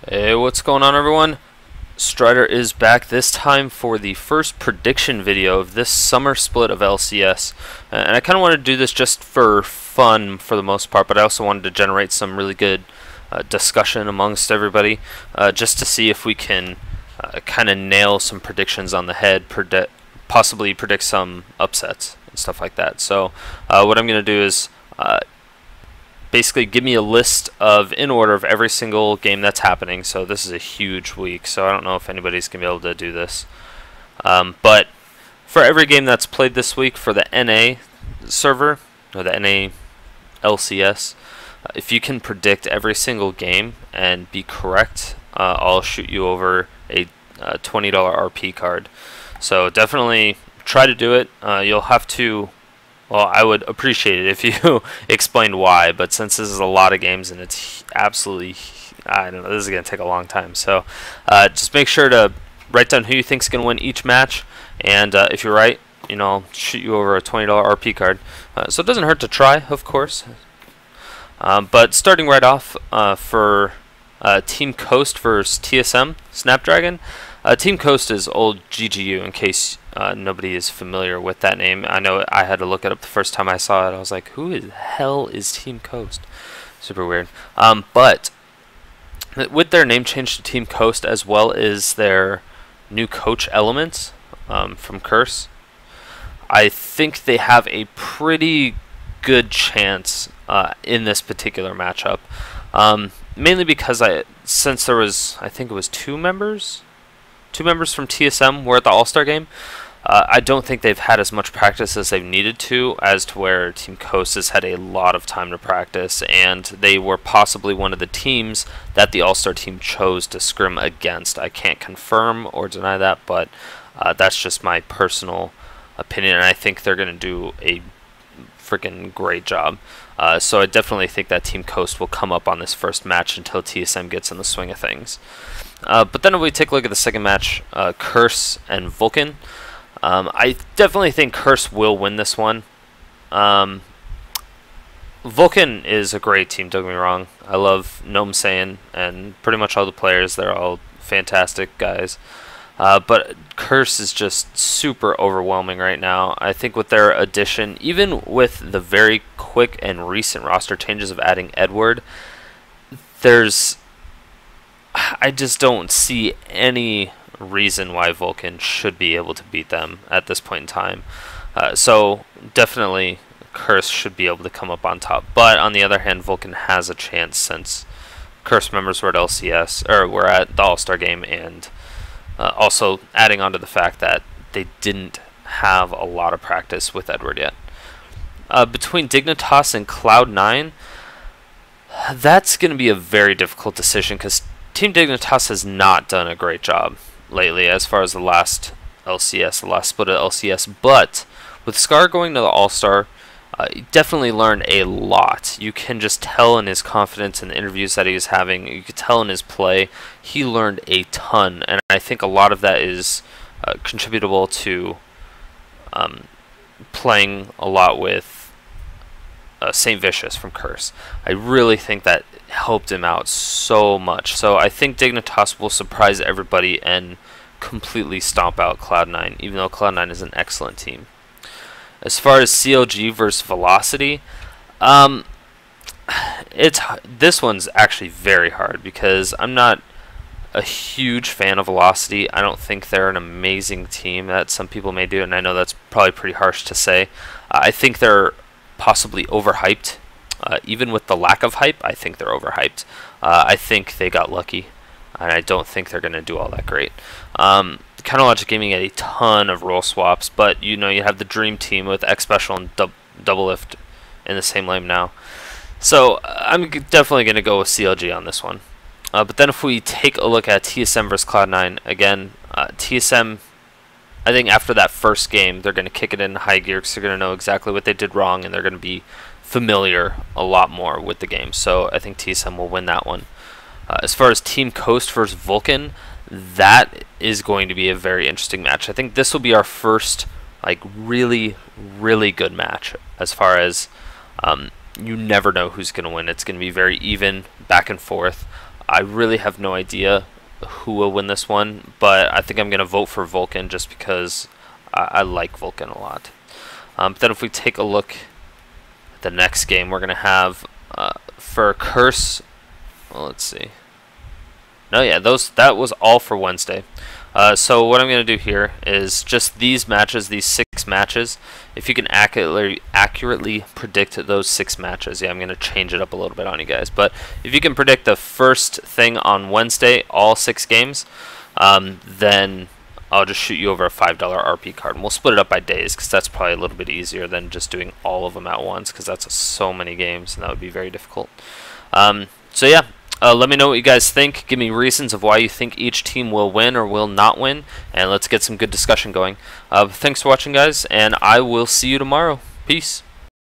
Hey, what's going on, everyone? Strider is back, this time for the first prediction video of this summer split of LCS. And I kind of wanted to do this just for fun for the most part, but I also wanted to generate some really good discussion amongst everybody, just to see if we can kind of nail some predictions on the head, possibly predict some upsets and stuff like that. So what I'm going to do is basically give me a list of, in order, of every single game that's happening. So this is a huge week, so I don't know if anybody's going to be able to do this. But for every game that's played this week for the NA server, or the NA LCS, if you can predict every single game and be correct, I'll shoot you over a $20 RP card. So definitely try to do it. You'll have to... Well, I would appreciate it if you explained why, but since this is a lot of games and it's absolutely, I don't know, this is going to take a long time. So just make sure to write down who you think is going to win each match, and if you're right, I'll shoot you over a $20 RP card. So it doesn't hurt to try, of course. But starting right off for Team Coast versus TSM Snapdragon. Team Coast is old GGU, in case nobody is familiar with that name. I know I had to look it up the first time I saw it. I was like, who the hell is Team Coast? Super weird. But with their name change to Team Coast, as well as their new coach elements from Curse, I think they have a pretty good chance in this particular matchup. Mainly because since there was, I think it was two members from TSM were at the All-Star game. I don't think they've had as much practice as they've needed to, as to where Team Coast has had a lot of time to practice, and they were possibly one of the teams that the All-Star team chose to scrim against. I can't confirm or deny that, but that's just my personal opinion, and I think they're going to do a freaking great job. So I definitely think that Team Coast will come up on this first match until TSM gets in the swing of things. But then if we take a look at the second match, Curse and Vulcan, I definitely think Curse will win this one. Vulcan is a great team, don't get me wrong. I love Gnome Saiyan and pretty much all the players. They're all fantastic guys. But Curse is just super overwhelming right now. I think with their addition, even with the very quick and recent roster changes of adding Edward, I just don't see any reason why Vulcan should be able to beat them at this point in time. So definitely Curse should be able to come up on top. But on the other hand, Vulcan has a chance since Curse members were at LCS, or were at the All-Star game, and also adding on to the fact that they didn't have a lot of practice with Edward yet. Between Dignitas and Cloud9, that's going to be a very difficult decision because Team Dignitas has not done a great job lately as far as the last LCS, the last split of LCS, but with Scar going to the All-Star, he definitely learned a lot. You can just tell in his confidence in the interviews that he was having. You could tell in his play. He learned a ton, and I think a lot of that is contributable to playing a lot with Saint Vicious from Curse. I really think that helped him out so much. So I think Dignitas will surprise everybody and completely stomp out Cloud9, even though Cloud9 is an excellent team. As far as CLG versus Velocity, this one's actually very hard because I'm not a huge fan of Velocity. I don't think they're an amazing team that some people may do, and I know that's probably pretty harsh to say. I think they're possibly overhyped. Even with the lack of hype, I think they're overhyped. I think they got lucky, and I don't think they're going to do all that great. Counter Logic Gaming had a ton of role swaps, but you have the Dream Team with X Special and Double Lift in the same lane now. So I'm definitely going to go with CLG on this one. But then if we take a look at TSM versus Cloud9, again, TSM, I think after that first game, they're going to kick it in high gear because they're going to know exactly what they did wrong, and they're going to be familiar a lot more with the game. So I think TSM will win that one. As far as Team Coast versus Vulcan, that is going to be a very interesting match. I think this will be our first really, really good match as far as you never know who's going to win. It's going to be very even, back and forth. I really have no idea who will win this one, but I think I'm going to vote for Vulcan just because I like Vulcan a lot. Then if we take a look at the next game, we're going to have for Curse. Well, let's see. No, yeah, that was all for Wednesday. So what I'm going to do here is just these matches, these 6 matches. If you can accurately predict those 6 matches, yeah, I'm going to change it up a little bit on you guys. But if you can predict the first thing on Wednesday, all 6 games, then I'll just shoot you over a $5 RP card. And we'll split it up by days because that's probably a little bit easier than just doing all of them at once because that's so many games and that would be very difficult. So yeah. Let me know what you guys think. Give me reasons of why you think each team will win or will not win, and let's get some good discussion going. Thanks for watching, guys, and I will see you tomorrow. Peace.